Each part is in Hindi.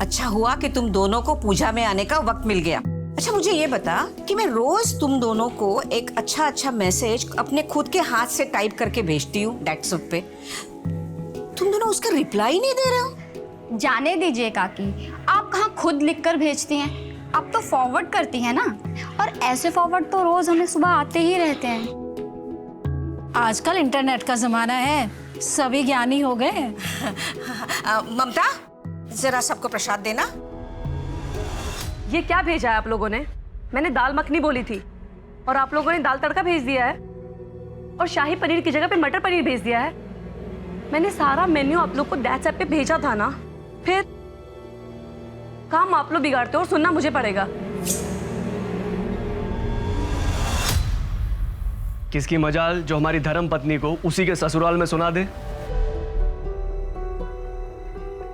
अच्छा हुआ कि तुम दोनों को पूजा में आने का वक्त मिल गया। अच्छा मुझे ये बता कि मैं रोज तुम दोनों को एक अच्छा मैसेज अपने खुद के हाथ से टाइप करके भेजती हूँ व्हाट्सएप पे, तुम दोनों उसका रिप्लाई नहीं दे रहे हो। जाने दीजिए काकी, आप कहाँ खुद लिखकर भेजती हैं, आप तो फॉरवर्ड करती हैं ना। और ऐसे फॉरवर्ड तो रोज हमें सुबह आते ही रहते हैं। आजकल इंटरनेट का जमाना है, सभी ज्ञानी हो गए। ममता जरा सबको प्रसाद देना। ये क्या भेजा है आप लोगों ने? मैंने दाल मखनी बोली थी और आप लोगों ने दाल तड़का भेज दिया है और शाही पनीर की जगह पे मटर पनीर भेज दिया है। मैंने सारा मेन्यू आप लोग को व्हाट्सएप पे भेजा था ना, फिर काम आप लोग बिगाड़ते हो और सुनना मुझे पड़ेगा। किसकी मजाल जो हमारी धर्म पत्नी को उसी के ससुराल में सुना दे।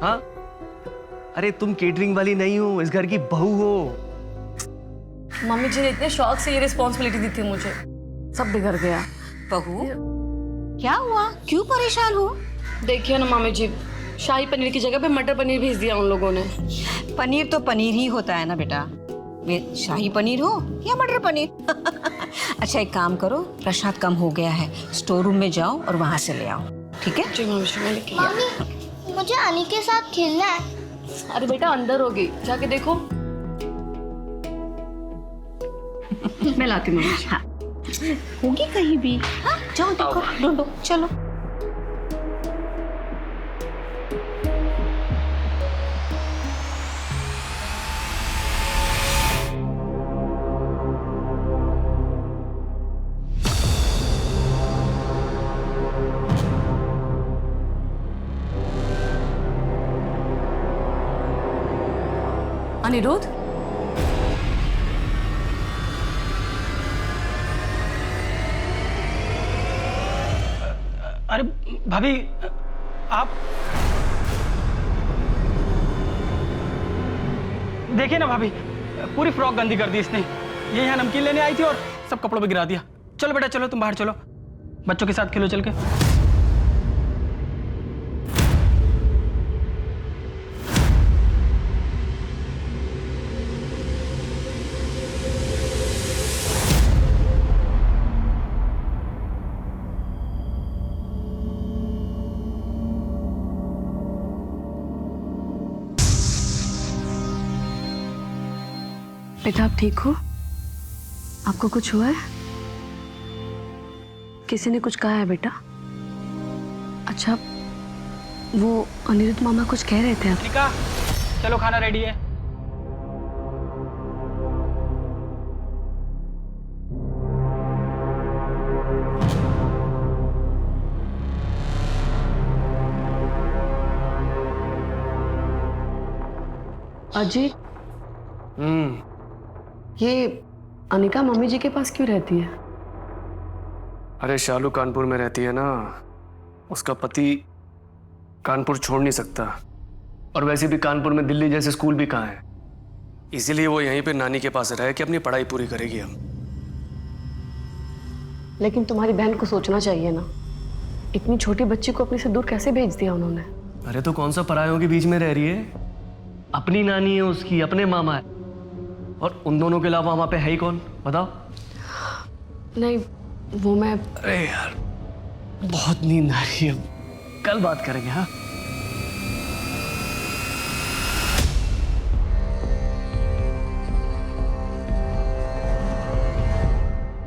हाँ, अरे तुम केटरिंग वाली नहीं हो, इस घर की बहू हो। मम्मी जी ने इतने शौक से ये रिस्पॉन्सिबिलिटी दी थी मुझे, सब बिगड़ गया। बहू क्या हुआ, क्यों परेशान हो? देखिए ना मामी जी, शाही पनीर की जगह पे मटर पनीर भेज दिया उन लोगों ने। पनीर तो पनीर ही होता है ना बेटा, वे शाही पनीर हो या मटर पनीर। अच्छा एक काम करो, प्रसाद कम हो गया है, स्टोर रूम में जाओ और वहां से ले आओ, ठीक है? जी मम्मी जी, मैं लेके आई। मम्मी मुझे अनी के साथ खेलना है। अरे बेटा अंदर होगी, जाके देखो। मैं लाती हूँ मम्मी जी। हाँ होगी कहीं भी। हाँ जाओ देखो, ढूंढो, चलो। अनिरुद्ध, अरे भाभी आप देखिए ना भाभी, पूरी फ्रॉक गंदी कर दी इसने। ये यहाँ नमकीन लेने आई थी और सब कपड़ों पे गिरा दिया। चलो बेटा चलो, तुम बाहर चलो, बच्चों के साथ खेलो चल के। बेटा आप ठीक हो? आपको कुछ हुआ है? किसी ने कुछ कहा है बेटा? अच्छा वो अनिरुद्ध मामा कुछ कह रहे थे आप? ठीक है, चलो खाना रेडी है। अजय, ये अनिका मम्मी जी के पास क्यों रहती है? अरे शालू कानपुर में रहती है ना, उसका पति कानपुर छोड़ नहीं सकता, और वैसे भी कानपुर में दिल्ली जैसे स्कूल भी कहाँ है, इसीलिए वो यहीं पे नानी के पास रह के अपनी पढ़ाई पूरी करेगी। हम लेकिन तुम्हारी बहन को सोचना चाहिए ना, इतनी छोटी बच्ची को अपने से दूर कैसे भेज दिया उन्होंने? अरे तो कौन सा परायों के बीच में रह रही है, अपनी नानी है उसकी, अपने मामा है, और उन दोनों के अलावा वहां पे है ही कौन, बताओ? नहीं वो मैं, अरे यार बहुत नींद आ रही है, कल बात करेंगे। हाँ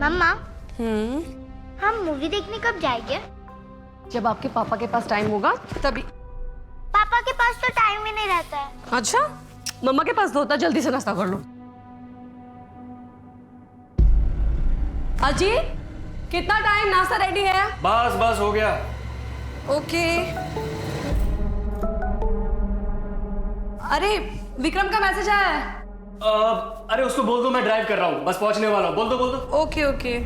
मम्मा हम मूवी देखने कब जाएंगे? जब आपके पापा के पास टाइम होगा तभी। पापा के पास तो टाइम ही नहीं रहता है। अच्छा मम्मा के पास तो होता, जल्दी से नाश्ता कर लो। अजी कितना टाइम, नाश्ता रेडी है? बस बस हो गया। ओके। अरे विक्रम का मैसेज आया है। अरे उसको बोल दो मैं ड्राइव कर रहा हूँ, बस पहुंचने वाला हूँ, बोल दो बोल दो। Okay okay.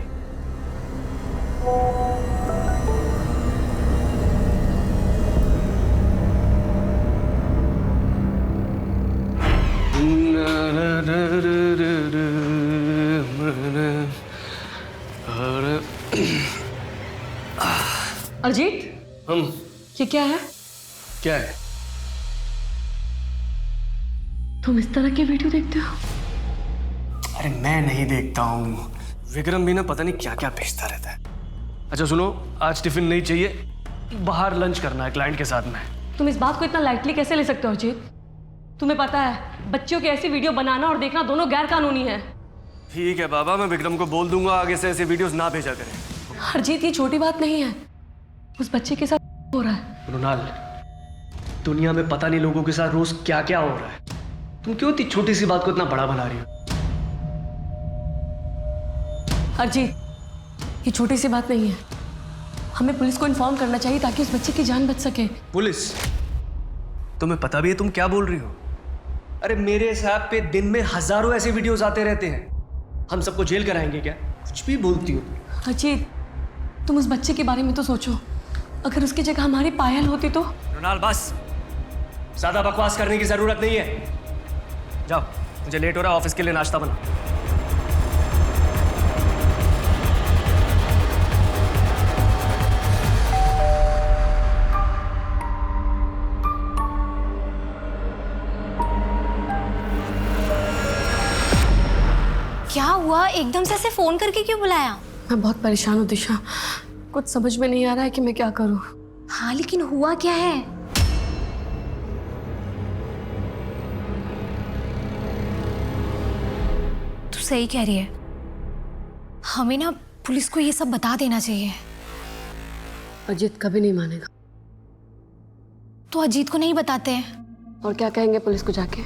अजीत हम ये क्या है? क्या है? तुम इस तरह की वीडियो देखते हो? अरे मैं नहीं देखता हूँ, विक्रम भी ना पता नहीं क्या क्या भेजता रहता है। अच्छा सुनो, आज टिफिन नहीं चाहिए, बाहर लंच करना है क्लाइंट के साथ में। तुम इस बात को इतना लाइटली कैसे ले सकते हो अजीत? तुम्हें पता है बच्चों की ऐसी वीडियो बनाना और देखना दोनों गैर कानूनी है। ठीक है बाबा, मैं विक्रम को बोल दूंगा आगे से ऐसे वीडियोस ना भेजा करें। अजीत ये छोटी बात नहीं है, उस बच्चे के साथ हो रहा है। रुनाल, दुनिया में पता नहीं लोगों के साथ रोज क्या क्या हो रहा है, तुम क्यों इतनी छोटी सी बात को इतना बड़ा बना रही हो? अजीत ये छोटी सी बात नहीं है, हमें पुलिस को इन्फॉर्म करना चाहिए ताकि उस बच्चे की जान बच सके। पुलिस? तुम्हें पता भी है तुम क्या बोल रही हो? अरे मेरे हिसाब पे दिन में हजारों ऐसे वीडियोस आते रहते हैं, हम सबको जेल कराएंगे क्या? कुछ भी बोलती हो। अजीत तुम उस बच्चे के बारे में तो सोचो, अगर उसकी जगह हमारी पायल होती तो। रुनाल बस, ज्यादा बकवास करने की जरूरत नहीं है। जाओ, मुझे लेट हो रहा है, ऑफिस के लिए नाश्ता बना। क्या हुआ, एकदम से ऐसे फोन करके क्यों बुलाया? मैं बहुत परेशान हूँ दिशा, कुछ समझ में नहीं आ रहा है कि मैं क्या करूँ। हाँ लेकिन हुआ क्या है? तू सही कह रही है, हमें ना पुलिस को ये सब बता देना चाहिए। अजीत कभी नहीं मानेगा। तो अजीत को नहीं बताते हैं? और क्या कहेंगे पुलिस को जाके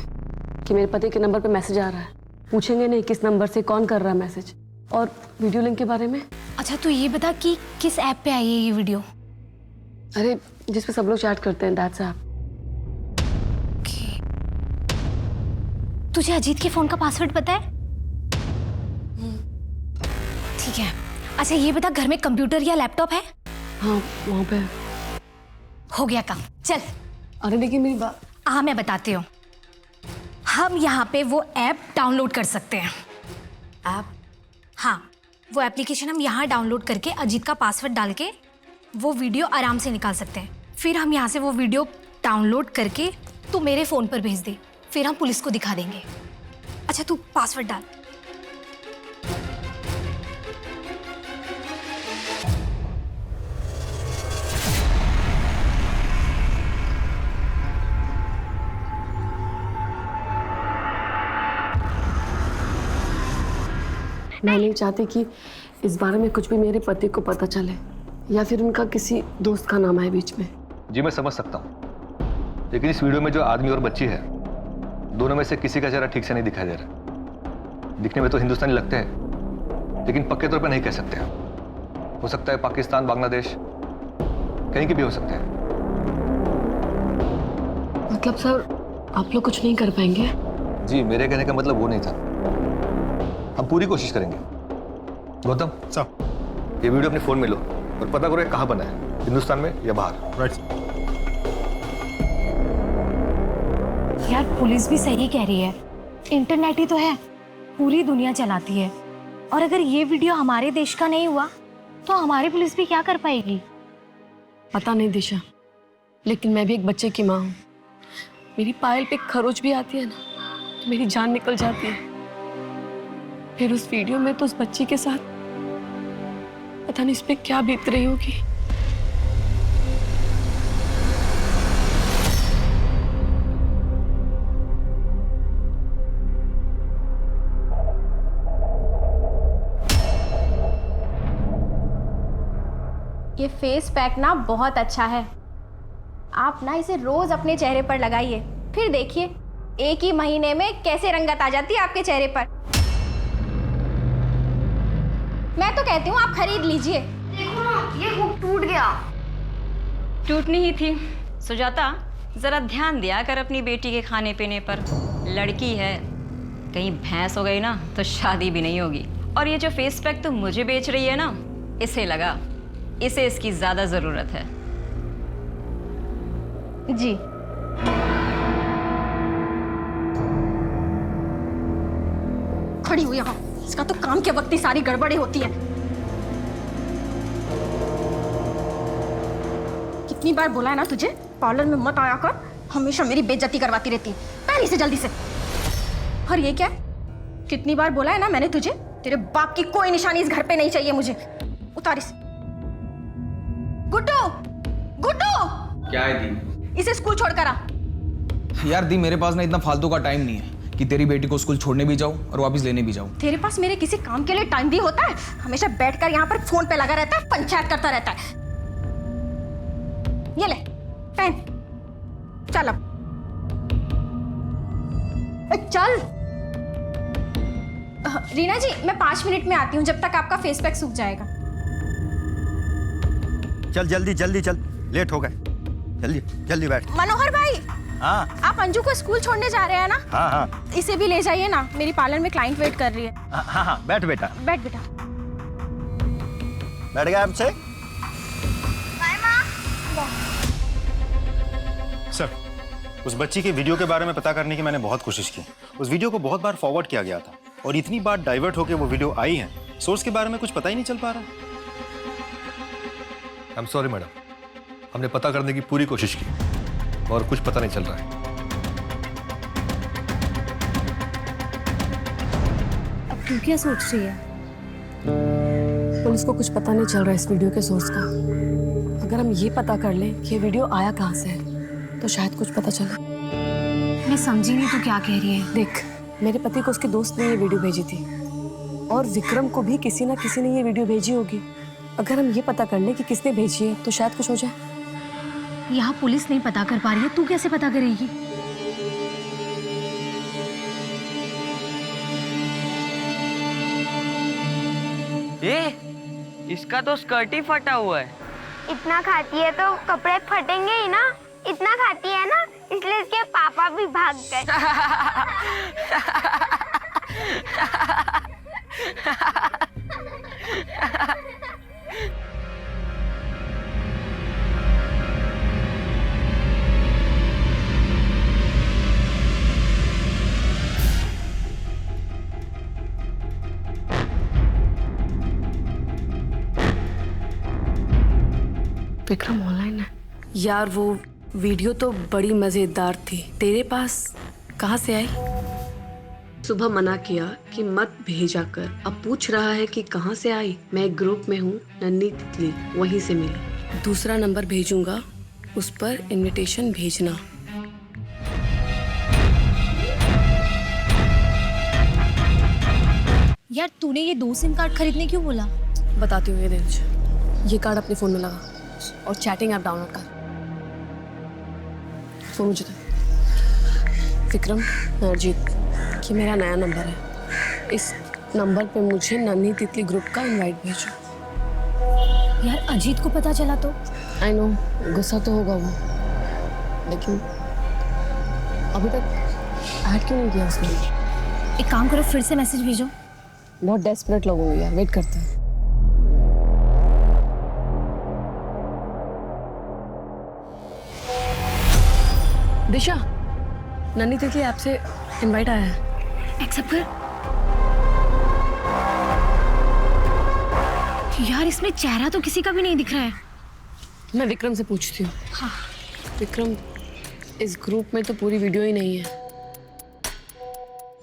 कि मेरे पति के नंबर पे मैसेज आ रहा है? पूछेंगे नहीं किस नंबर से कौन कर रहा है मैसेज, और वीडियो लिंक के बारे में। अच्छा तू ये बता कि किस ऐप पे आई है ये वीडियो? अरे जिस पे सब लोग चैट करते हैं, दैट्स ऐप। तुझे अजीत के फोन का पासवर्ड पता है? ठीक है। अच्छा ये बता, घर में कंप्यूटर या लैपटॉप है? हाँ वहाँ पे। हो गया काम, चल। अरे देखिए मेरी बात। हाँ मैं बताती हूँ, हम यहाँ पे वो ऐप डाउनलोड कर सकते हैं। ऐप? हाँ, वो एप्लीकेशन हम यहाँ डाउनलोड करके अजीत का पासवर्ड डाल के वो वीडियो आराम से निकाल सकते हैं। फिर हम यहाँ से वो वीडियो डाउनलोड करके तू मेरे फ़ोन पर भेज दे, फिर हम पुलिस को दिखा देंगे। अच्छा तू पासवर्ड डाल। मैं नहीं चाहती कि इस बारे में कुछ भी मेरे पति को पता चले, या फिर उनका किसी दोस्त का नाम आए बीच में। जी मैं समझ सकता हूँ, लेकिन इस वीडियो में जो आदमी और बच्ची है, दोनों में से किसी का चेहरा ठीक से नहीं दिखाई दे रहा। दिखने में तो हिंदुस्तानी लगते हैं, लेकिन पक्के तौर पर नहीं कह सकते हैं। हो सकता है पाकिस्तान, बांग्लादेश, कहीं के भी हो सकते हैं। मतलब सर आप लोग कुछ नहीं कर पाएंगे? जी मेरे कहने का मतलब वो नहीं था, हम पूरी कोशिश करेंगे। गौतम साहब, ये वीडियो अपने फोन में लो और पता करो ये कहाँ बना है, हिंदुस्तान में या बाहर। राइट। यार पुलिस भी सही कह रही है, इंटरनेट ही तो है, पूरी दुनिया चलाती है। और अगर ये वीडियो हमारे देश का नहीं हुआ तो हमारी पुलिस भी क्या कर पाएगी? पता नहीं दिशा, लेकिन मैं भी एक बच्चे की माँ हूँ। मेरी पायल पे खरोच भी आती है ना तो मेरी जान निकल जाती है। फिर उस वीडियो में तो उस बच्ची के साथ पता नहीं इस पे क्या बीत रही होगी। ये फेस पैक ना बहुत अच्छा है, आप ना इसे रोज अपने चेहरे पर लगाइए, फिर देखिए एक ही महीने में कैसे रंगत आ जाती है आपके चेहरे पर। मैं तो कहती हूँ आप खरीद लीजिए। देखो ना, ये हुक टूट गया। टूटनी ही थी। सुजाता जरा ध्यान दिया कर अपनी बेटी के खाने पीने पर, लड़की है, कहीं भैंस हो गई ना तो शादी भी नहीं होगी। और ये जो फेस पैक तुम मुझे बेच रही है ना, इसे लगा, इसे इसकी ज्यादा जरूरत है। जी खड़ी हुई यहाँ, इसका तो काम के वक्त ही सारी गड़बड़ी होती है। कितनी बार बोला है ना तुझे, पार्लर में मत आया कर, हमेशा मेरी बेइज्जती करवाती रहती है। पहले से जल्दी से। और ये क्या है? कितनी बार बोला है ना मैंने तुझे, तेरे बाप की कोई निशानी इस घर पे नहीं चाहिए मुझे। उतार इसे। गुड्डू, गुड्डू, क्या है दी? इसे स्कूल छोड़कर आ। यार दी, मेरे पास ना इतना फालतू का टाइम नहीं है कि तेरी बेटी को स्कूल छोड़ने भी जाऊं और वापस लेने भी जाऊं। तेरे पास मेरे किसी काम के लिए टाइम भी होता है? हमेशा बैठकर यहाँ पर फोन पे लगा रहता है, पंचायत करता रहता है। ये ले पेन, चल अब चल। रीना जी, मैं 5 मिनट में आती हूँ, जब तक आपका फेस पैक सूख जाएगा। चल जल्दी जल्दी चल, लेट हो गए। जल्दी जल्दी बैठ। मनोहर भाई, हाँ आप अंजू को स्कूल छोड़ने जा रहे हैं ना? हाँ हाँ इसे भी ले जाइए ना, मेरी पार्लर में क्लाइंट वेट कर रही है। हाँ हाँ, बैठ बेटा, बैठ बेटा। बैठ गया आपसे। सर, उस बच्ची के वीडियो के बारे में पता करने की मैंने बहुत कोशिश की। उस वीडियो को बहुत बार फॉरवर्ड किया गया था और इतनी बार डाइवर्ट होकर वो वीडियो आई है, सोर्स के बारे में कुछ पता ही नहीं चल पा रहा। आई एम सॉरी मैडम, हमने पता करने की पूरी कोशिश की और कुछ पता नहीं चल रहा है। अब तू क्या सोच रही है? पुलिस को कुछ पता नहीं चल रहा है इस वीडियो के सोर्स का। अगर हम ये पता कर लें कि ये वीडियो आया कहाँ से है तो शायद कुछ पता चले। मैं समझी नहीं तू क्या कह रही है। देख, मेरे पति को उसके दोस्त ने ये वीडियो भेजी थी और विक्रम को भी किसी ना किसी ने ये वीडियो भेजी होगी। अगर हम ये पता कर लें कि किसने भेजी है तो शायद कुछ हो जाए। यहाँ पुलिस नहीं पता कर पा रही है, तू कैसे पता करेगी? इसका तो स्कर्ट ही फटा हुआ है। इतना खाती है तो कपड़े फटेंगे ही ना। इतना खाती है ना, इसलिए इसके पापा भी भाग गए। विक्रम ऑनलाइन है यार। वो वीडियो तो बड़ी मजेदार थी, तेरे पास कहाँ से आई? सुबह मना किया कि मत भेजा कर, अब पूछ रहा है कि कहाँ से आई। मैं एक ग्रुप में हूँ, नन्ही तितली, वहीं से मिली। दूसरा नंबर भेजूंगा, उस पर इनविटेशन भेजना। यार तूने ये 2 सिम कार्ड खरीदने क्यों बोला? बताती हूँ, ये कार्ड अपने फोन में लगा और चैटिंग ऐप डाउनलोड कर। फोन मुझे दे। विक्रम, अर्जित, ये मेरा नया नंबर है। इस नंबर पे मुझे नन्ही तितली ग्रुप का इनवाइट भेजो। यार अजीत को पता चला तो? आई नो, गुस्सा तो होगा वो, लेकिन अभी तक ऐड क्यों नहीं किया उसने? एक काम करो, फिर से मैसेज भेजो। बहुत डेस्परेट लोग होंगे यार, वेट करते हैं। दिशा, नन्ही तितली ऐप से इनवाइट आया है। एक्सेप्ट कर। यार इसमें चेहरा तो किसी का भी नहीं दिख रहा है। मैं विक्रम से पूछती हूँ। हाँ। विक्रम, इस ग्रुप में तो पूरी वीडियो ही नहीं है।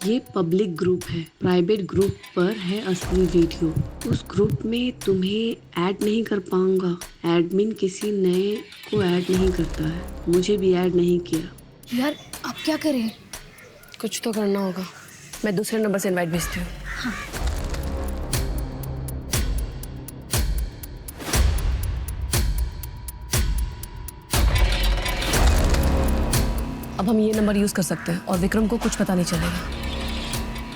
ये पब्लिक ग्रुप है, प्राइवेट ग्रुप पर है असली वीडियो। उस ग्रुप में तुम्हें ऐड नहीं कर पाऊंगा। एडमिन किसी नए को ऐड नहीं करता है, मुझे भी ऐड नहीं किया। यार अब क्या करें? कुछ तो करना होगा। मैं दूसरे नंबर से इनवाइट भेजती हूँ। हाँ। अब हम ये नंबर यूज कर सकते हैं और विक्रम को कुछ पता नहीं चलेगा।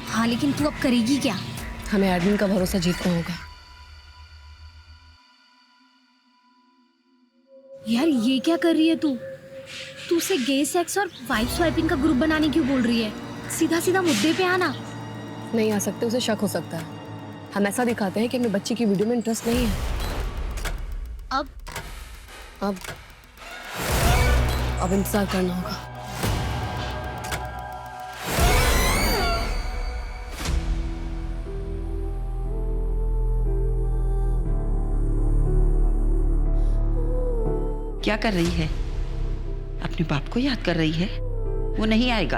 हाँ, लेकिन तू अब करेगी क्या? हमें एडमिन का भरोसा जीतना होगा। यार ये क्या कर रही है तू? तू उसे गे सेक्स और वाइफ स्वैपिंग का ग्रुप बनाने क्यों बोल रही है? सीधा सीधा मुद्दे पे आना। नहीं आ सकते, उसे शक हो सकता है। हम ऐसा दिखाते हैं कि हमें बच्ची की वीडियो में इंटरेस्ट नहीं है। अब इंतजार करना होगा। क्या कर रही है? अपने बाप को याद कर रही है? वो नहीं आएगा।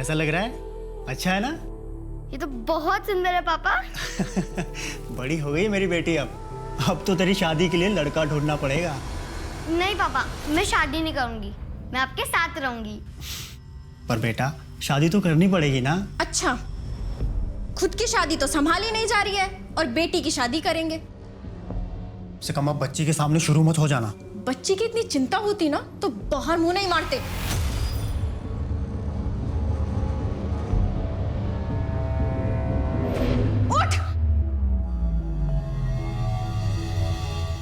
कैसा लग रहा है? अच्छा है ना? ये तो बहुत सुंदर है पापा। बड़ी हो गई मेरी बेटी अब तो तेरी शादी के लिए लड़का ढूंढना पड़ेगा। नहीं पापा, मैं शादी नहीं करूंगी, मैं आपके साथ रहूंगी। पर बेटा शादी तो करनी पड़ेगी ना। अच्छा, खुद की शादी तो संभाली नहीं जा रही है और बेटी की शादी करेंगे। से कम अब बच्ची के सामने शुरू मत हो जाना। बच्ची की इतनी चिंता होती ना तो बाहर मुंह नहीं मारते। उठ!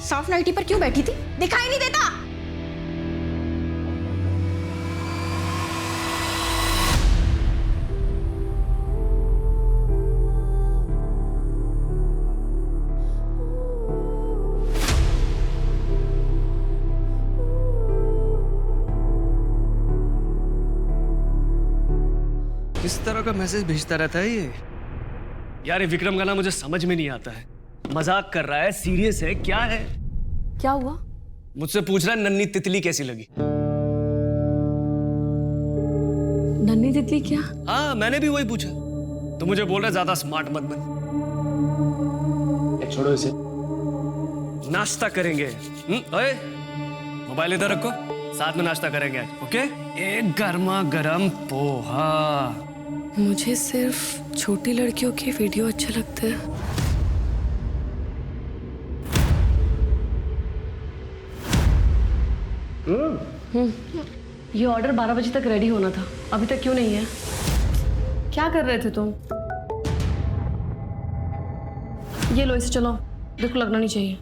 साफ नाइटी पर क्यों बैठी थी? दिखाई नहीं देता? किस तरह का मैसेज भेजता रहता है ये? यार ये विक्रम का ना मुझे समझ में नहीं आता है। मजाक कर रहा है, सीरियस है, क्या है? क्या हुआ? मुझसे पूछ रहा है नन्ही तितली कैसी लगी। नन्ही तितली क्या? हाँ मैंने भी वही पूछा। तो मुझे बोल रहा है ज्यादा स्मार्ट मत बन। छोड़ो इसे, नाश्ता करेंगे। ओए मोबाइल इधर रखो, साथ में नाश्ता करेंगे आज, ओके? एक गर्मा गर्म पोहा। मुझे सिर्फ छोटी लड़कियों के वीडियो अच्छे लगते हैं। ये ऑर्डर 12 बजे तक रेडी होना था, अभी तक क्यों नहीं है? क्या कर रहे थे तुम? ये लो, इसे चलाओ, देखो लगना नहीं चाहिए।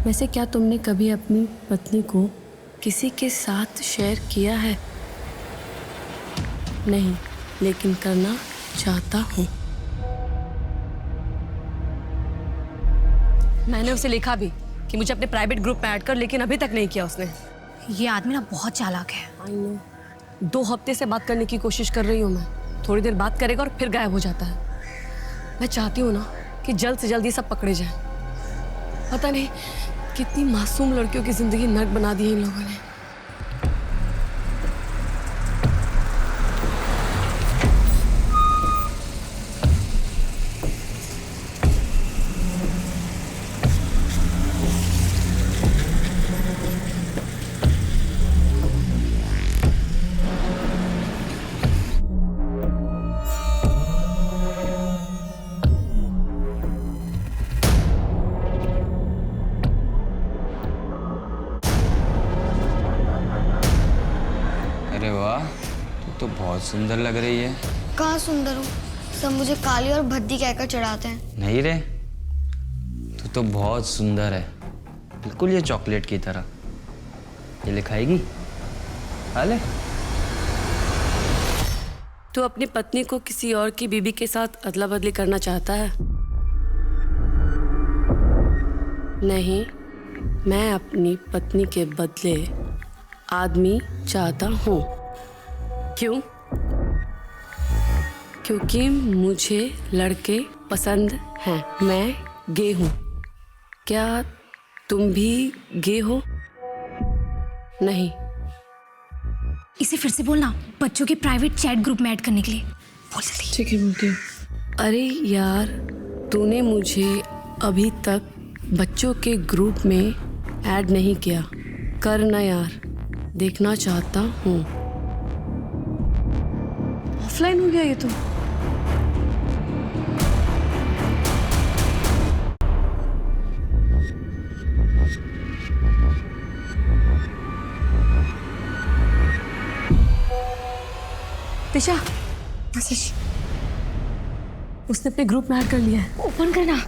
वैसे क्या तुमने कभी अपनी पत्नी को किसी के साथ शेयर किया है? नहीं, लेकिन करना चाहता हूँ। मैंने उसे लिखा भी कि मुझे अपने प्राइवेट ग्रुप में ऐड कर, लेकिन अभी तक नहीं किया उसने। ये आदमी ना बहुत चालाक है। आई नो, 2 हफ्ते से बात करने की कोशिश कर रही हूँ मैं। थोड़ी देर बात करेगा और फिर गायब हो जाता है। मैं चाहती हूँ ना कि जल्द से जल्द ये सब पकड़े जाए। पता नहीं कितनी मासूम लड़कियों की जिंदगी नर्क बना दी है इन लोगों ने। अरे वाह, तू तो बहुत सुंदर लग रही है। कहाँ सुंदर हूँ, सब मुझे काली और भद्दी कहकर चढ़ाते हैं। नहीं रे, तू तो बहुत सुंदर है, बिल्कुल ये चॉकलेट की तरह। ये ले खाएगी? खा ले। तू अपनी पत्नी को किसी और की बीबी के साथ अदला बदली करना चाहता है? नहीं, मैं अपनी पत्नी के बदले आदमी चाहता हूँ। क्यों? क्योंकि मुझे लड़के पसंद हैं। मैं गे हूँ। क्या तुम भी गे हो? नहीं। इसे फिर से बोलना, बच्चों के प्राइवेट चैट ग्रुप में ऐड करने के लिए। बोल जल्दी। ठीक है, बोलती हूँ। अरे यार, तूने मुझे अभी तक बच्चों के ग्रुप में ऐड नहीं किया। करना यार, देखना चाहता हूँ। ऑफलाइन हो गया ये तो। दिशा, मैसेज। उसने अपने ग्रुप में ऐड कर लिया है। ओपन करना।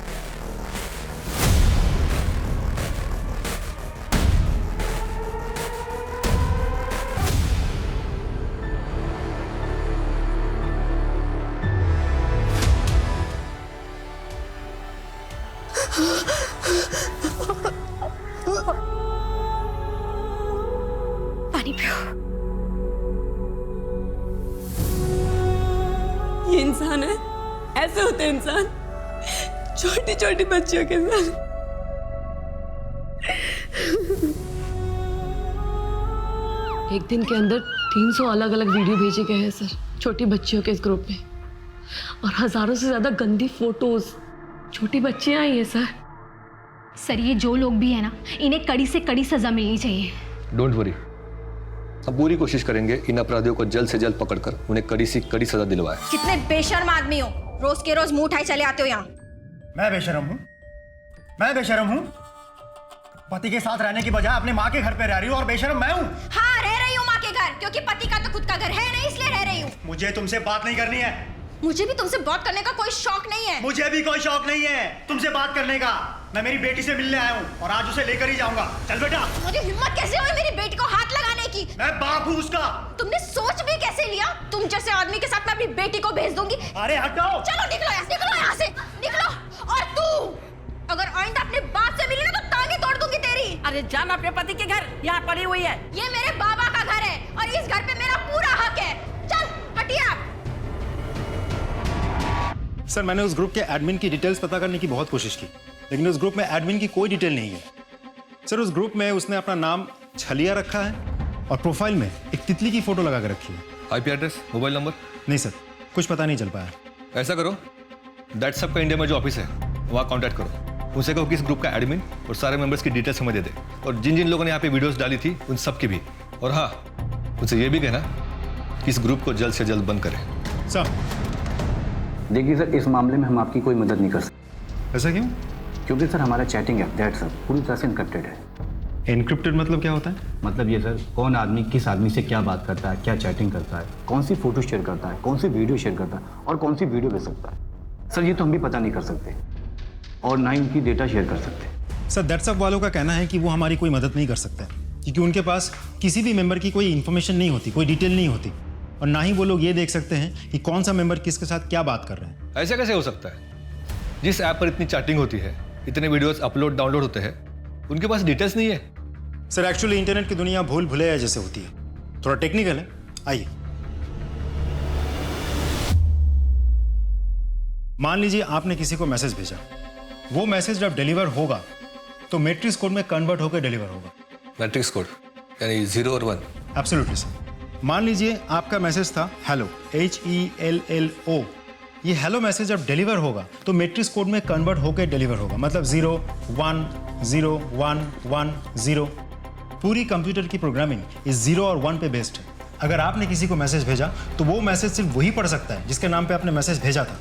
पानी पियो। ये इंसान है? ऐसे होते हैं इंसान, छोटी छोटी बच्चियों के साथ। एक दिन के अंदर 300 अलग अलग वीडियो भेजे गए हैं सर छोटी बच्चियों के इस ग्रुप में, और हजारों से ज्यादा गंदी फोटोज छोटी बच्चियां आई हैं सर। सर ये जो लोग भी है ना, इन्हें कड़ी से कड़ी सजा मिलनी चाहिए। डोंट वरी, हम पूरी कोशिश करेंगे इन अपराधियों को जल्द से जल्द पकड़कर उन्हें कड़ी से कड़ी सजा दिलवाए। कितने बेशर्म आदमी हो, रोज के रोज मुंह उठाए चले आते हो यहाँ। मैं बेशरम हूँ? मैं बेशरम हूँ? पति के साथ रहने की बजाय अपने माँ के घर पे रह रही हूँ और बेशरम मैं हूँ? हाँ रह रही हूँ माँ के घर, क्योंकि पति का तो खुद का घर है नहीं, इसलिए रह रही हूँ। मुझे तुमसे बात नहीं करनी है। मुझे भी तुमसे बात करने का कोई शौक नहीं है। मुझे भी कोई शौक नहीं है तुमसे बात करने का। मैं मेरी बेटी से मिलने आया हूँ और आज उसे लेकर ही जाऊंगा। चल बेटा। मुझे हिम्मत कैसे हुई मेरी बेटी को हाथ लगाने की? मैं बाप हूँ उसका। तुमने सोच भी कैसे लिया? तुम जैसे आदमी के साथ मैं अपनी बेटी को भेज दूंगी। अरे हटाओ। चलो निकलो यहाँ से निकलो। और तू अगर आइंदा अपने बाप से मिली ना तो टांगे तोड़ दूंगी तेरी। अरे जान अपने पति के घर, यहाँ पड़ी हुई है। ये मेरे बाबा का घर है और इस घर पे मेरा पूरा हक है। चल हटिए आप। सर मैंने उस ग्रुप के एडमिन की डिटेल्स पता करने की बहुत कोशिश की, लेकिन उस ग्रुप में एडमिन की कोई डिटेल नहीं है। सर उस ग्रुप में उसने अपना नाम छलिया रखा है और प्रोफाइल में एक तितली की फोटो लगा कर रखी है। IP address, mobile number? नहीं सर, कुछ पता नहीं चल पाया। ऐसा करो, दैट्सअप का इंडिया में जो ऑफिस है वहाँ कांटेक्ट करो, उनसे कहो कि इस ग्रुप का एडमिन और सारे मेंबर्स की डिटेल्स हमें दे दे, और जिन जिन लोगों ने यहाँ पे वीडियोस डाली थी उन सब की भी। और हाँ, उनसे ये भी कहना कि इस ग्रुप को जल्द से जल्द बंद करें। सर देखिए सर, इस मामले में हम आपकी कोई मदद नहीं कर सकते। ऐसा क्यों? क्योंकि सर हमारा चैटिंग ऐप दैट्स अप पूरी तरह से इनक्रिप्टेड है। इनक्रिप्टेड मतलब क्या होता है? मतलब ये सर, कौन आदमी किस आदमी से क्या बात करता है, क्या चैटिंग करता है, कौन सी फोटो शेयर करता है, कौन सी वीडियो शेयर करता है और कौन सी वीडियो भेज सकता है, सर ये तो हम भी पता नहीं कर सकते और ना ही उनकी डेटा शेयर कर सकते। सर दैट्सअप वालों का कहना है कि वो हमारी कोई मदद नहीं कर सकते क्योंकि उनके पास किसी भी मेंबर की कोई इन्फॉर्मेशन नहीं होती, कोई डिटेल नहीं होती, और ना ही वो लोग ये देख सकते हैं कि कौन सा मेंबर किसके साथ क्या बात कर रहे हैं। ऐसा कैसे हो सकता है? जिस ऐप पर इतनी चैटिंग होती है, इतने वीडियोस अपलोड डाउनलोड होते हैं, उनके पास डिटेल्स नहीं है। सर एक्चुअली इंटरनेट की दुनिया भूल भुलैया जैसे होती है, थोड़ा टेक्निकल है। आइए, मान लीजिए आपने किसी को मैसेज भेजा, वो मैसेज जब डिलीवर होगा तो मैट्रिक्स कोड में कन्वर्ट होकर डिलीवर होगा। मैट्रिक्स कोड यानी 0 और 1? Absolutely sir. मान लीजिए आपका मैसेज था हेलो, HELLO। ये हेलो मैसेज जब डिलीवर होगा तो मैट्रिक्स कोड में कन्वर्ट होकर डिलीवर होगा, मतलब 0 1 0 1 1 0। पूरी कंप्यूटर की प्रोग्रामिंग इस 0 और 1 पे बेस्ड है। अगर आपने किसी को मैसेज भेजा तो वो मैसेज सिर्फ वही पढ़ सकता है जिसके नाम पे आपने मैसेज भेजा था,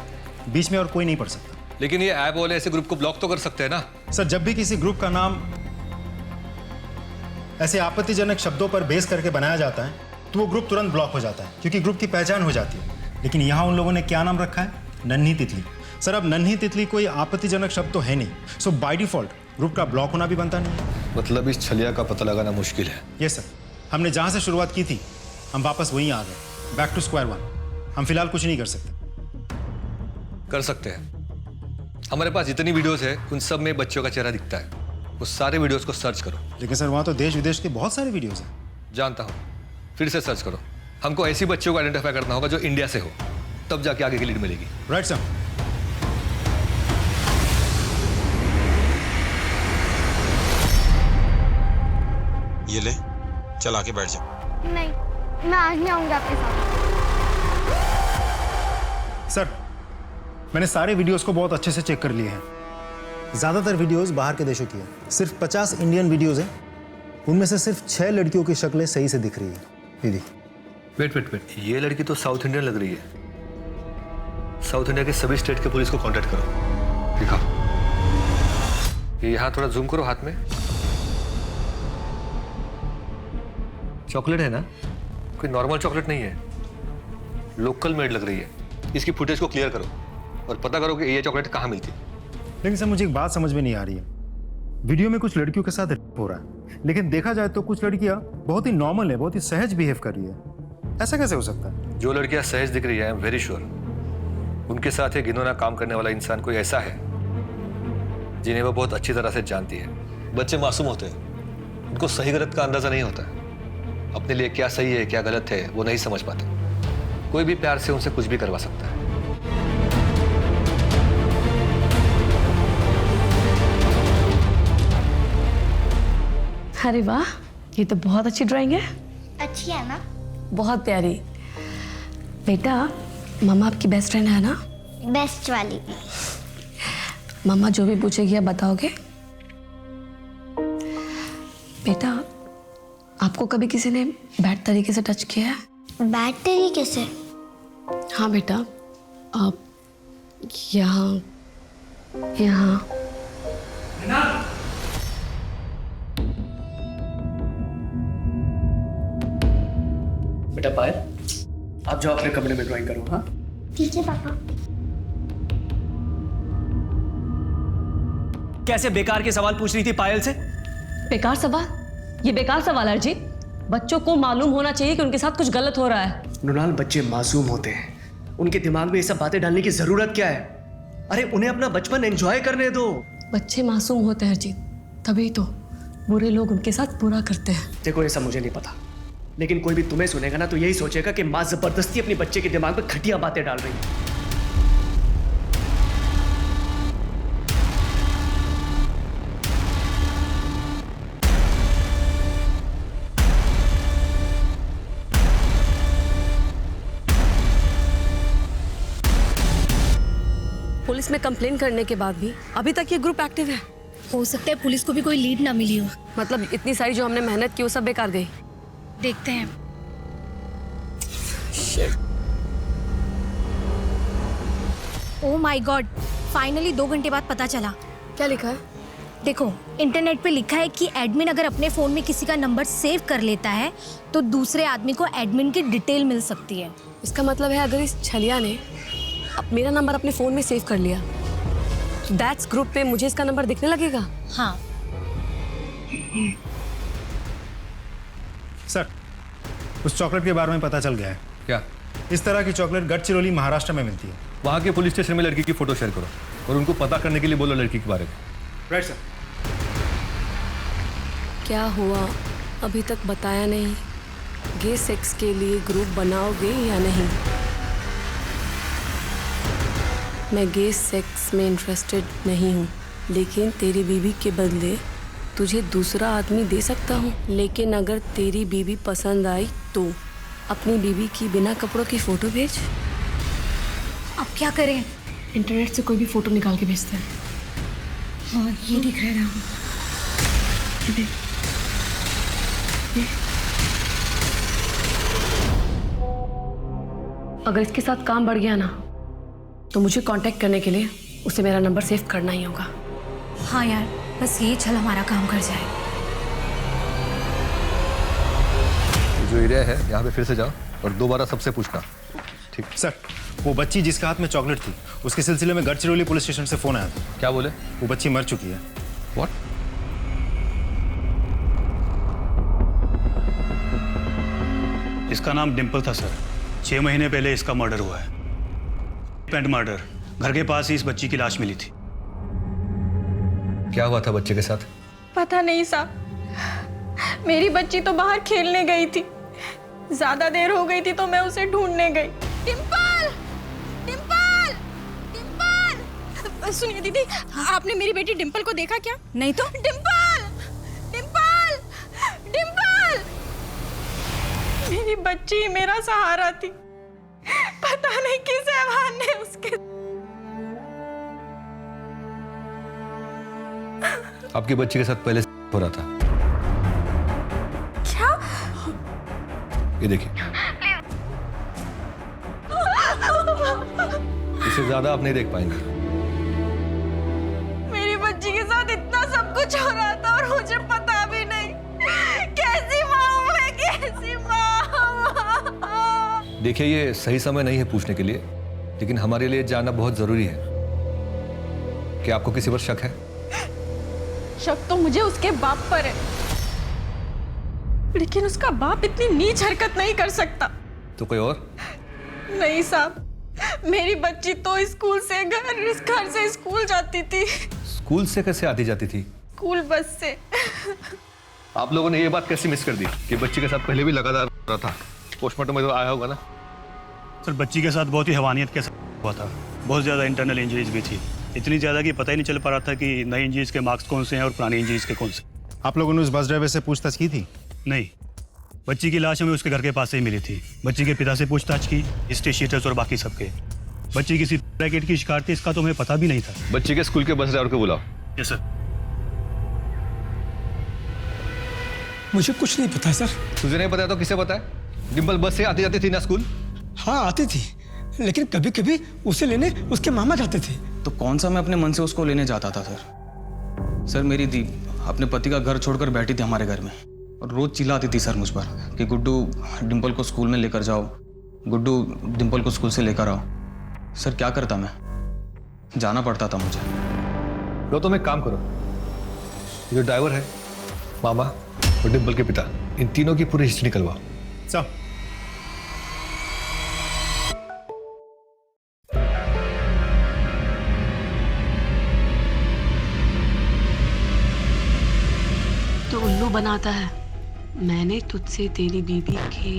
बीच में और कोई नहीं पढ़ सकता। लेकिन ये ऐप वाले ऐसे ग्रुप को ब्लॉक तो कर सकते हैं ना? सर जब भी किसी ग्रुप का नाम ऐसे आपत्तिजनक शब्दों पर बेस करके बनाया जाता है तो वो ग्रुप तुरंत ब्लॉक हो जाता है क्योंकि ग्रुप की पहचान हो जाती है। लेकिन यहाँ उन लोगों ने क्या नाम रखा है? नन्ही तितली। सर अब नन्ही तितली कोई आपत्तिजनक शब्द तो है नहीं, सो बाय डिफॉल्ट ग्रुप का ब्लॉक होना भी बनता नहीं है। मतलब इस छलिया का पता लगाना मुश्किल है। यस सर, हमने जहाँ से शुरुआत की थी हम वापस वहीं आ गए, बैक टू स्क्वायर वन। हम फिलहाल कुछ नहीं कर सकते। कर सकते हैं। हमारे पास जितनी वीडियोस है उन सब में बच्चों का चेहरा दिखता है, उस सारे वीडियोस को सर्च करो। लेकिन सर वहाँ तो देश विदेश के बहुत सारे वीडियोस हैं। जानता हूँ, फिर से सर्च करो। हमको ऐसी बच्चों को आइडेंटिफाई करना होगा जो इंडिया से हो, तब जाके आगे की लीड मिलेगी। Right sir. ये ले, चल आके बैठ जा। नहीं, मैं आज नहीं आऊंगा आपके साथ। सर मैंने सारे वीडियोस को बहुत अच्छे से चेक कर लिए हैं। ज़्यादातर वीडियोस बाहर के देशों की है, सिर्फ 50 इंडियन वीडियोस हैं, उनमें से सिर्फ 6 लड़कियों की शक्लें सही से दिख रही है। ये देखिए। वेट, ये लड़की तो साउथ इंडियन लग रही है। साउथ इंडिया के सभी स्टेट के पुलिस को कांटेक्ट करो। दिखाओ, ये यहाँ थोड़ा जूम करो हाथ में। चॉकलेट है ना? कोई नॉर्मल चॉकलेट नहीं है, लोकल मेड लग रही है। इसकी फुटेज को क्लियर करो और पता करो कि ये चॉकलेट कहाँ मिलती है। लेकिन सर मुझे एक बात समझ में नहीं आ रही है, वीडियो में कुछ लड़कियों के साथ रेप हो रहा है, लेकिन देखा जाए तो कुछ लड़कियां बहुत ही नॉर्मल है, बहुत ही सहज बिहेव कर रही है। ऐसा कैसे हो सकता है? जो लड़कियां सहज दिख रही है, आई एम वेरी श्योर उनके साथ ये घिनौना काम करने वाला इंसान कोई ऐसा है जिन्हें वो बहुत अच्छी तरह से जानती है। बच्चे मासूम होते हैं, उनको सही गलत का अंदाजा नहीं होता है। अपने लिए क्या सही है क्या गलत है वो नहीं समझ पाते। कोई भी प्यार से उनसे कुछ भी करवा सकता है। अरे वाह, ये तो बहुत अच्छी ड्राइंग है। अच्छी है ना? बहुत प्यारी। बेटा मम्मा आपकी बेस्ट फ्रेंड है ना? बेस्ट वाली। मम्मा जो भी पूछेगी आप बताओगे? बेटा आपको कभी किसी ने बैड तरीके से टच किया है? बैड तरीके से? हाँ बेटा, आप यहाँ यहाँ बेटा पायल, आप जाओ अपने कमरे में ड्राइंग करो। हाँ ठीक है पापा। कैसे बेकार के सवाल पूछ रही थी पायल से? बेकार सवाल? ये बेकार सवाल है अरिजीत। बच्चों को मालूम होना चाहिए कि उनके साथ कुछ गलत हो रहा है। मृणाल, बच्चे मासूम होते हैं, उनके दिमाग में ये सब बातें डालने की जरूरत क्या है? अरे उन्हें अपना बचपन एंजॉय करने दो। बच्चे मासूम होते हैं अरिजीत, तभी तो बुरे लोग उनके साथ बुरा करते हैं। देखो ये सब मुझे नहीं पता, लेकिन कोई भी तुम्हें सुनेगा ना तो यही सोचेगा कि माँ जबरदस्ती अपने बच्चे के दिमाग में घटिया बातें डाल रही है। पुलिस में कंप्लेन करने के बाद भी अभी तक ये ग्रुप एक्टिव है। हो सकता है पुलिस को भी कोई लीड ना मिली हो। मतलब इतनी सारी जो हमने मेहनत की वो सब बेकार गई। देखते हैं। ओह माय गॉड, फाइनली 2 घंटे बाद पता चला। क्या लिखा है? देखो इंटरनेट पे लिखा है कि एडमिन अगर अपने फोन में किसी का नंबर सेव कर लेता है तो दूसरे आदमी को एडमिन की डिटेल मिल सकती है। इसका मतलब है अगर इस छलिया ने अब मेरा नंबर अपने फोन में सेव कर लिया, दैट्स ग्रुप पे मुझे इसका नंबर दिखने लगेगा। हाँ सर, उस चॉकलेट के बारे में पता चल गया है। क्या? इस तरह की चॉकलेट गढ़चिरौली महाराष्ट्र में मिलती है। वहाँ के पुलिस स्टेशन में लड़की की फोटो शेयर करो और उनको पता करने के लिए बोलो लड़की के बारे में। Right sir. क्या हुआ अभी तक बताया नहीं? गे सेक्स के लिए ग्रुप बनाओगे या नहीं? मैं गे सेक्स में इंटरेस्टेड नहीं हूँ, लेकिन तेरी बीवी के बदले तुझे दूसरा आदमी दे सकता हूँ। लेकिन अगर तेरी बीवी पसंद आई तो अपनी बीवी की बिना कपड़ों की फ़ोटो भेज। अब क्या करें? इंटरनेट से कोई भी फ़ोटो निकाल के भेजते हैं। हाँ ये दिख रहा है। अगर इसके साथ काम बढ़ गया ना तो मुझे कांटेक्ट करने के लिए उसे मेरा नंबर सेव करना ही होगा। हाँ यार, बस ये छल हमारा काम कर जाए। जो एरिया है यहाँ पे फिर से जाओ और दोबारा सबसे पूछना। ठीक सर, वो बच्ची जिसके हाथ में चॉकलेट थी उसके सिलसिले में गढ़चिरौली पुलिस स्टेशन से फोन आया था। क्या बोले? वो बच्ची मर चुकी है। व्हाट? इसका नाम डिम्पल था सर। 6 महीने पहले इसका मर्डर हुआ है। Paint murder. घर के पास ही इस बच्ची की लाश मिली थी। क्या हुआ था बच्चे के साथ? पता नहीं साहब, मेरी बच्ची तो बाहर खेलने गई थी। ज्यादा देर हो गई थी तो मैं उसे ढूंढने गई। डिम्पल, डिम्पल, डिम्पल। सुनिए दीदी, आपने मेरी बेटी डिम्पल को देखा क्या? नहीं तो। डिम्पल, डिम्पल, डिम्पल। मेरी बच्ची मेरा सहारा थी। पता नहीं किस हैवान ने उसके। आपकी बच्ची के साथ पहले हो रहा था। क्या? ये देखिए, इसे ज्यादा आप नहीं देख पाएंगे। मेरी बच्ची के साथ इतना सब कुछ हो रहा था और मुझे पता भी नहीं। कैसी माँ हूँ मैं, कैसी माँ। देखिए, ये सही समय नहीं है पूछने के लिए, लेकिन हमारे लिए जानना बहुत जरूरी है। क्या आपको किसी पर शक है? शक तो मुझे उसके बाप पर है, लेकिन उसका बाप इतनी नीच हरकत नहीं कर सकता। तो कोई और? नहीं साहब, मेरी बच्ची तो स्कूल से घर से स्कूल जाती थी। स्कूल से कैसे आती जाती थी? स्कूल बस से। आप लोगों ने ये बात कैसे मिस कर दी कि बच्ची के साथ पहले भी लगातार रहा था? पोस्टमार्टम में तो आया होगा ना? सर, बच्ची के साथ बहुत ही हैवानियत के साथ हुआ था। बहुत ज़्यादा इंटरनल इंजरीज भी थी। इतनी ज़्यादा कि पता ही नहीं चल पा रहा था कि नई इंजरीज के मार्क्स कौन से हैं और पुरानी इंजरीज के कौन से। आप लोगों ने उस बस ड्राइवर से पूछताछ की थी? नहीं, बच्ची की लाश हमें उसके घर के पास से ही मिली थी। बच्ची के पिता से पूछताछ की, हिस्ट्री शीटर्स और बाकी सबके। बच्ची किसी रैकेट की शिकार थी, इसका तो हमें पता भी नहीं था। बच्ची के स्कूल के बस ड्राइवर को बुलाओ। Yes sir. मुझे कुछ नहीं पता सर। तुझे नहीं पता तो किसे पता है? डिम्पल बस से आती जाती थी ना स्कूल? हाँ आती थी, लेकिन कभी कभी उसे लेने उसके मामा जाते थे। तो कौन सा मैं अपने मन से उसको लेने जाता था सर? सर मेरी दी अपने पति का घर छोड़कर बैठी थी हमारे घर में और रोज चिल्लाती थी सर मुझ पर कि गुड्डू डिम्पल को स्कूल में लेकर जाओ, गुड्डू डिम्पल को स्कूल से लेकर आओ। सर क्या करता मैं, जाना पड़ता था मुझे। लो तुम एक काम करो, जो ड्राइवर है, मामा और डिम्पल के पिता, इन तीनों की पूरी हिस्ट्री निकलवाओ। चल। तो उल्लू बनाता है। मैंने तुझसे तेरी बीबी के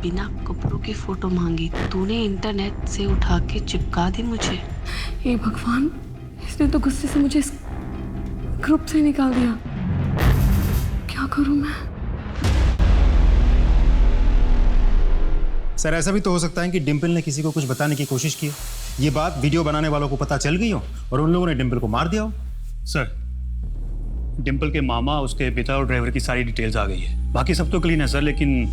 बिना कपड़ों की फोटो मांगी, तूने इंटरनेट से उठा के चिपका दी मुझे। हे भगवान, इसने तो गुस्से से मुझे इस ग्रुप से निकाल दिया। क्या करूं मैं? सर ऐसा भी तो हो सकता है कि डिम्पल ने किसी को कुछ बताने की कोशिश की, ये बात वीडियो बनाने वालों को पता चल गई हो और उन लोगों ने डिम्पल को मार दिया हो। सर डिम्पल के मामा, उसके पिता और ड्राइवर की सारी डिटेल्स आ गई है। बाकी सब तो क्लीन है सर, लेकिन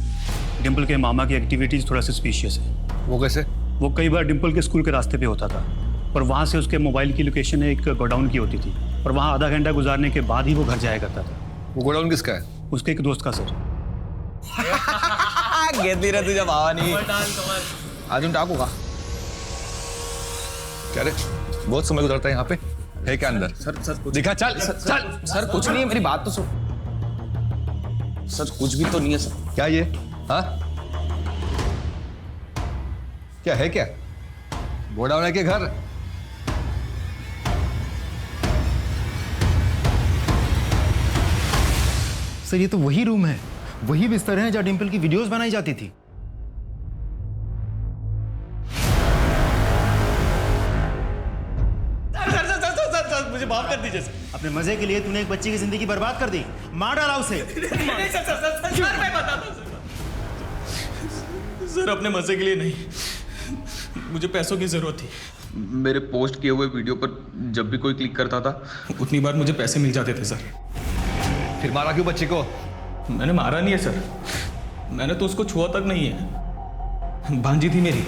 डिम्पल के मामा की एक्टिविटीज थोड़ा सस्पिशियस है। वो कैसे? वो कई बार डिम्पल के स्कूल के रास्ते पे होता था और वहाँ से उसके मोबाइल की लोकेशन एक गोडाउन की होती थी और वहाँ आधा घंटा गुजारने के बाद ही वो घर जाया करता था। वो गोडाउन किसका है? उसके एक दोस्त का सर। घेतली रे तुझ्या भावानी। अजून टाकू का? क्या रे, बहुत समय गुजरता है यहाँ पे, है क्या अंदर? सर कुछ दिखा, चल चल। सर कुछ नहीं है, मेरी बात तो सुन। सर कुछ भी तो नहीं है सर। क्या ये? हाँ क्या है? क्या गोडाउन है के घर? सर ये तो वही रूम है, वही बिस्तर है जहाँ डिम्पल की वीडियोस बनाई जाती थी। सर मुझे माफ कर दीजिए। अपने मजे के लिए तूने एक बच्ची की जिंदगी बर्बाद कर दी, मार डाला उसे। नहीं सर मैं बताता हूं सर, अपने मजे के लिए नहीं, मुझे पैसों की जरूरत थी। मेरे पोस्ट किए हुए वीडियो पर जब भी कोई क्लिक करता था उतनी बार मुझे पैसे मिल जाते थे सर। फिर मारा क्यों बच्ची को? मैंने मारा नहीं है सर, मैंने तो उसको छुआ तक नहीं है। भांजी थी मेरी,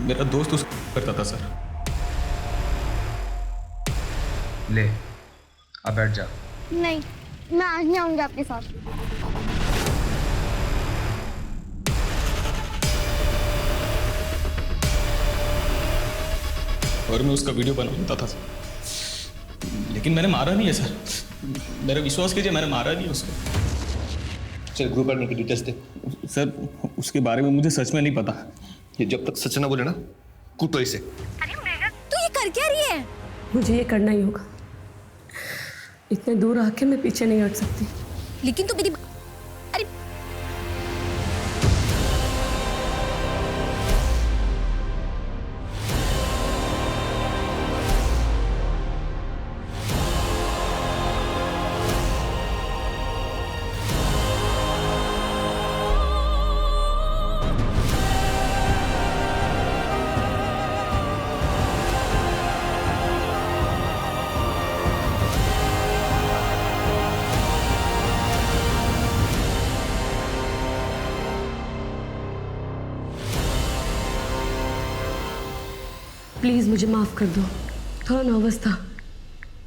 मेरा दोस्त उसको करता था सर। ले अब बैठ जा। नहीं, मैं आज नहीं आऊंगी आपके साथ। और मैं उसका वीडियो बना लेता था सर, लेकिन मैंने मारा नहीं है सर, मेरा विश्वास कीजिए, मैंने मारा नहीं उसको। चल ग्रुप एडमिन की डिटेल्स दे। सर उसके बारे में मुझे सच में नहीं पता। ये जब तक सच ना बोले ना, कूटो इसे। तू ये कर क्या रही है? मुझे ये करना ही होगा, इतने दूर आके मैं पीछे नहीं हट सकती। लेकिन तू मेरी अरे प्लीज़ मुझे माफ़ कर दो, थोड़ा नर्वस था।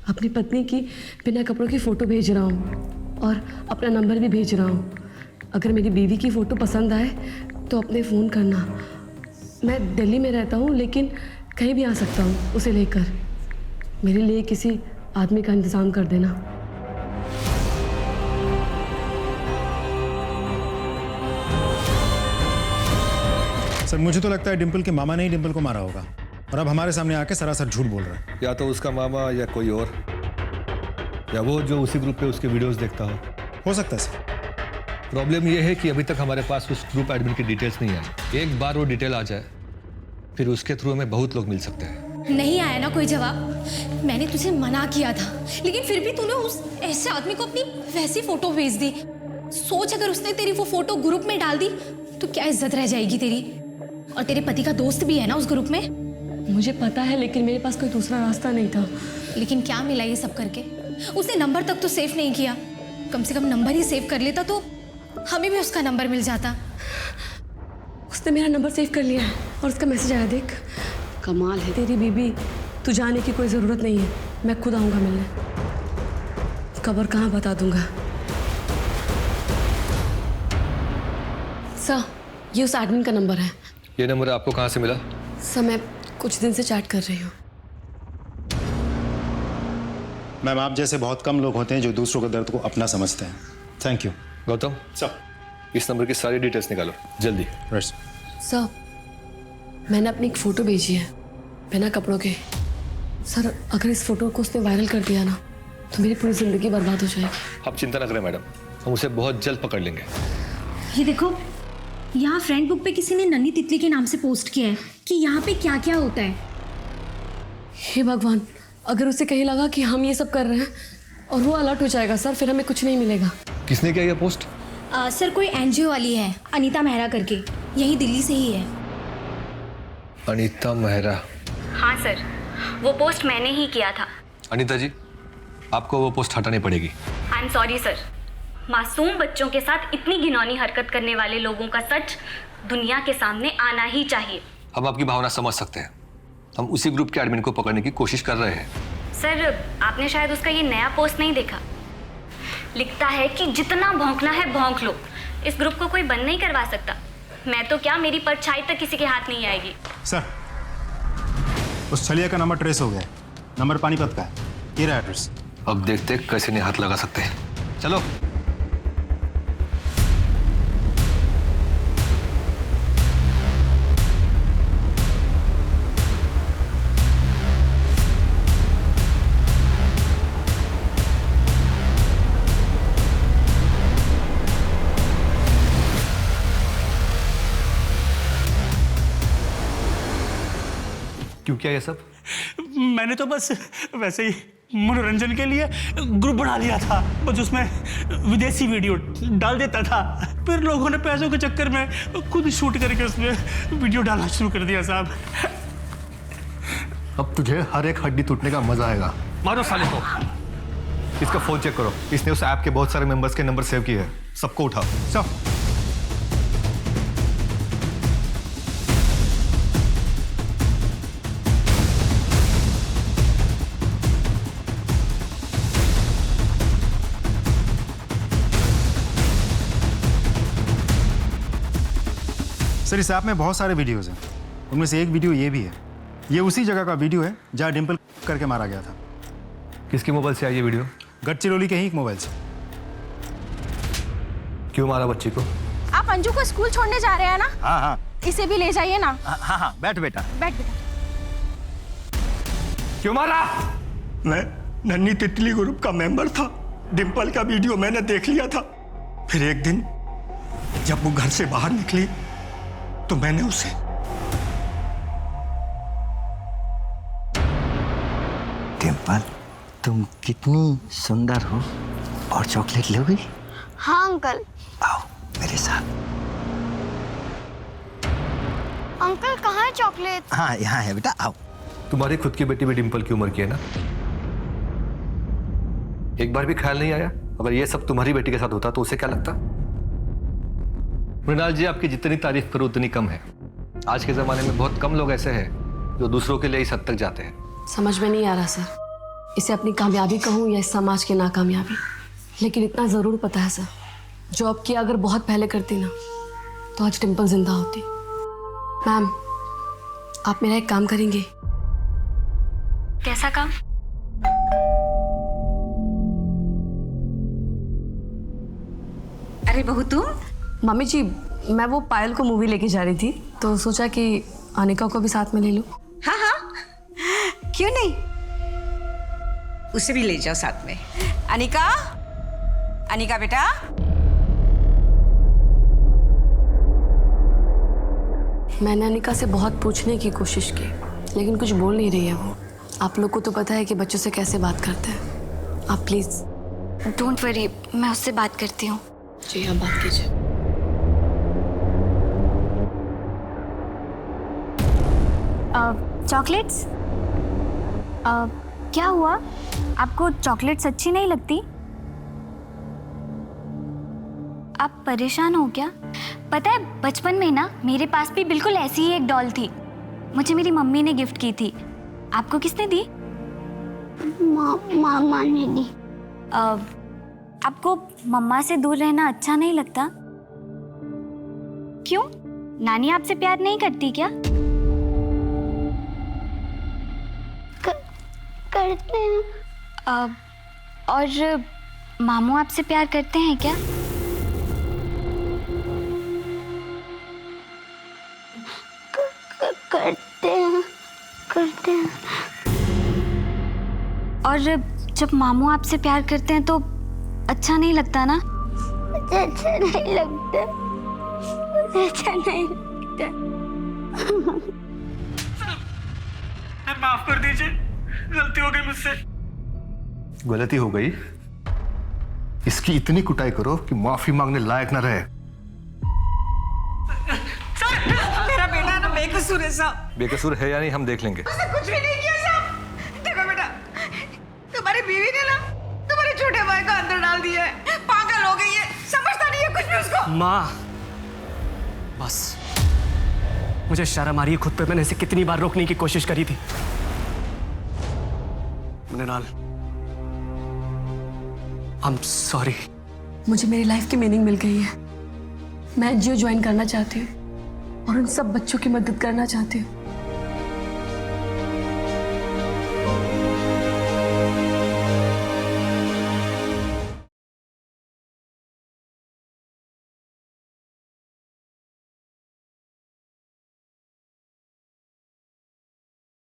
अपनी पत्नी की बिना कपड़ों की फ़ोटो भेज रहा हूँ और अपना नंबर भी भेज रहा हूँ। अगर मेरी बीवी की फ़ोटो पसंद आए तो अपने फ़ोन करना। मैं दिल्ली में रहता हूँ लेकिन कहीं भी आ सकता हूँ उसे लेकर। मेरे लिए किसी आदमी का इंतज़ाम कर देना। सर मुझे तो लगता है डिम्पल के मामा ने ही डिम्पल को मारा होगा और अब हमारे सामने आके सरासर झूठ बोल रहा है। या तो उसका मामा या कोई और, या वो जो उसी ग्रुप पे उसके वीडियोस देखता हो सकता है सर। प्रॉब्लम ये है कि अभी तक हमारे पास उस ग्रुप एडमिन की डिटेल्स नहीं आई। एक बार वो डिटेल आ जाए फिर उसके थ्रू हमें बहुत लोग मिल सकते हैं। नहीं आया ना कोई जवाब। मैंने तुझे मना किया था लेकिन फिर भी तूने उस ऐसे आदमी को अपनी वैसी फोटो भेज दी। सोच अगर उसने तेरी वो फोटो ग्रुप में डाल दी तो क्या इज्जत रह जाएगी तेरी। और तेरे पति का दोस्त भी है ना उस ग्रुप में। मुझे पता है, लेकिन मेरे पास कोई दूसरा रास्ता नहीं था। लेकिन क्या मिला ये सब करके? उसने नंबर तक तो सेव नहीं किया। कम से कम नंबर ही सेव कर लेता तो हमें भी उसका नंबर मिल जाता। उसने मेरा नंबर सेव कर लिया है और उसका मैसेज आया, देख। कमाल है तेरी बीबी। तू जाने की कोई ज़रूरत नहीं है, मैं खुद आऊँगा मिलने। कबर कहाँ बता दूंगा। सर, ये उस एडमिन का नंबर है। ये नंबर आपको कहाँ से मिला? सर, मैं कुछ दिन से चैट कर रही हूँ। मैम, आप जैसे बहुत कम लोग होते हैं जो दूसरों के दर्द को अपना समझते हैं। Thank you. गौतम सर, इस नंबर की सारी डिटेल्स निकालो जल्दी। सर, मैंने अपनी एक फ़ोटो भेजी है बिना कपड़ों के। सर, अगर इस फोटो को उसने वायरल कर दिया ना तो मेरी पूरी ज़िंदगी बर्बाद हो जाएगी। आप चिंता न करें मैडम, हम उसे बहुत जल्द पकड़ लेंगे। ये देखो, यहाँ फ्रेंड बुक पे किसी ने नन्ही तितली के नाम से पोस्ट किया है कि यहाँ पे क्या क्या होता है। हे भगवान, अगर उसे कहीं लगा कि हम ये सब कर रहे हैं और वो अलर्ट हो जाएगा सर, फिर हमें कुछ नहीं मिलेगा। किसने किया ये पोस्ट? सर, कोई एनजीओ वाली है, अनीता मेहरा करके, यही दिल्ली से ही है। अनीता मेहरा? हाँ सर, वो पोस्ट मैंने ही किया था। अनीता जी, आपको वो पोस्ट हटानी पड़ेगी। आई एम सॉरी सर। मासूम बच्चों के साथ इतनी घिनौनी हरकत करने वाले लोगों का सच दुनिया के सामने आना ही चाहिए। हम आपकी भावना समझ सकते हैं। हम उसी ग्रुप के एडमिन को पकड़ने की कोशिश कर रहे हैं। सर, आपने शायद उसका ये नया पोस्ट नहीं देखा। लिखता है कि जितना भौंकना है भौंक लो, इस ग्रुप को कोई बंद नहीं करवा सकता। मैं तो क्या, मेरी परछाई तक किसी के हाथ नहीं आएगी। सर, उस छलिया का नंबर ट्रेस हो गया है। नंबर पानीपत का है। ये रहा एड्रेस। अब देखते कैसे नहीं हाथ लगा सकते हैं। चलो। क्यों किया ये सब? मैंने तो बस वैसे ही मनोरंजन के लिए ग्रुप बना लिया था। बस उसमें विदेशी वीडियो डाल देता था। फिर लोगों ने पैसों के चक्कर में खुद शूट करके उसमें वीडियो डालना शुरू कर दिया साहब। अब तुझे हर एक हड्डी टूटने का मजा आएगा। मारो साले को। इसका फोन चेक करो, इसने उस ऐप के बहुत सारे मेंबर्स के नंबर सेव किए हैं। सबको उठाओ। सब। सर, इस ऐप में बहुत सारे वीडियोज़ हैं। उनमें से एक वीडियो ये भी है। ये उसी जगह का वीडियो है जहाँ डिम्पल करके मारा गया था। किसके मोबाइल से आई ये वीडियो? गढ़चिरौली के ही एक मोबाइल से। क्यों मारा बच्ची को? आप अंजू को स्कूल छोड़ने जा रहे हैं ना? हाँ हाँ। इसे भी ले जाइए ना। हाँ हाँ, बैठ बेटा। बैठ बेटा। क्यों मारा? मैं नन्ही तितली ग्रुप का मेंबर था। डिम्पल का वीडियो मैंने देख लिया था। फिर एक दिन जब वो घर से बाहर निकली तो मैंने उसे डिम्पल, तुम कितनी सुंदर हो। और चॉकलेट लोगी? हाँ अंकल। आओ मेरे साथ। अंकल कहाँ है चॉकलेट? हाँ, यहाँ है बेटा, आओ। तुम्हारी खुद की बेटी भी डिम्पल की उम्र की है ना? एक बार भी ख्याल नहीं आया अगर ये सब तुम्हारी बेटी के साथ होता तो उसे क्या लगता? मृणाल जी, आपकी जितनी तारीफ करो उतनी कम है। आज के जमाने में बहुत कम लोग ऐसे हैं जो दूसरों के लिए इस हद तक जाते हैं। समझ में नहीं आ रहा सर, इसे अपनी कामयाबी कहूँ या इस समाज की नाकामयाबी। लेकिन इतना ज़रूर पता है सर, जॉब किया अगर बहुत पहले करती ना तो आज डिम्पल जिंदा होती। मैम, आप मेरा एक काम करेंगे? कैसा काम? अरे बहू, तुम? मम्मी जी, मैं वो पायल को मूवी लेके जा रही थी तो सोचा कि अनिका को भी साथ में ले लूं। हाँ हाँ, क्यों नहीं, उसे भी ले जाओ साथ में। अनिका, अनिका बेटा। मैंने अनिका से बहुत पूछने की कोशिश की लेकिन कुछ बोल नहीं रही है वो। आप लोग को तो पता है कि बच्चों से कैसे बात करते हैं। आप प्लीज। डोंट वरी, मैं उससे बात करती हूँ। जी आप बात कीजिए। चॉकलेट्स? क्या हुआ? आपको चॉकलेट्स अच्छी नहीं लगती? आप परेशान हो क्या? पता है बचपन में ना मेरे पास भी बिल्कुल ऐसी ही एक डॉल थी। मुझे मेरी मम्मी ने गिफ्ट की थी। आपको किसने दी? मामा ने दी। आपको मम्मा से दूर रहना अच्छा नहीं लगता? क्यों? नानी आपसे प्यार नहीं करती क्या? करते हैं। और मामू आपसे प्यार करते हैं क्या? करते हैं। और जब मामू आपसे प्यार करते हैं तो अच्छा नहीं लगता ना? मुझे अच्छा नहीं लगता। मुझे अच्छा नहीं लगता। माफ कर दीजिए, गलती हो गई मुझसे। गलती हो गई, इसकी इतनी कुटाई करो कि माफी मांगने लायक न रहे। मेरा बेटा ना बेकसूर है साहब। बेकसूर है या नहीं हम देख लेंगे। उसने कुछ भी नहीं किया साहब। देखो बेटा, तुम्हारी बीवी ने ना तुम्हारे छोटे भाई को अंदर डाल दिया है। पागल हो गई है, समझता नहीं है कुछ भी उसको। माँ बस, मुझे शर्म आ रही है खुद पे। मैंने इसे कितनी बार रोकने की कोशिश करी थी। Mrinal, I am sorry. मुझे मेरी लाइफ की मीनिंग मिल गई है। मैं जियो ज्वाइन करना चाहती हूँ और उन सब बच्चों की मदद करना चाहती हूँ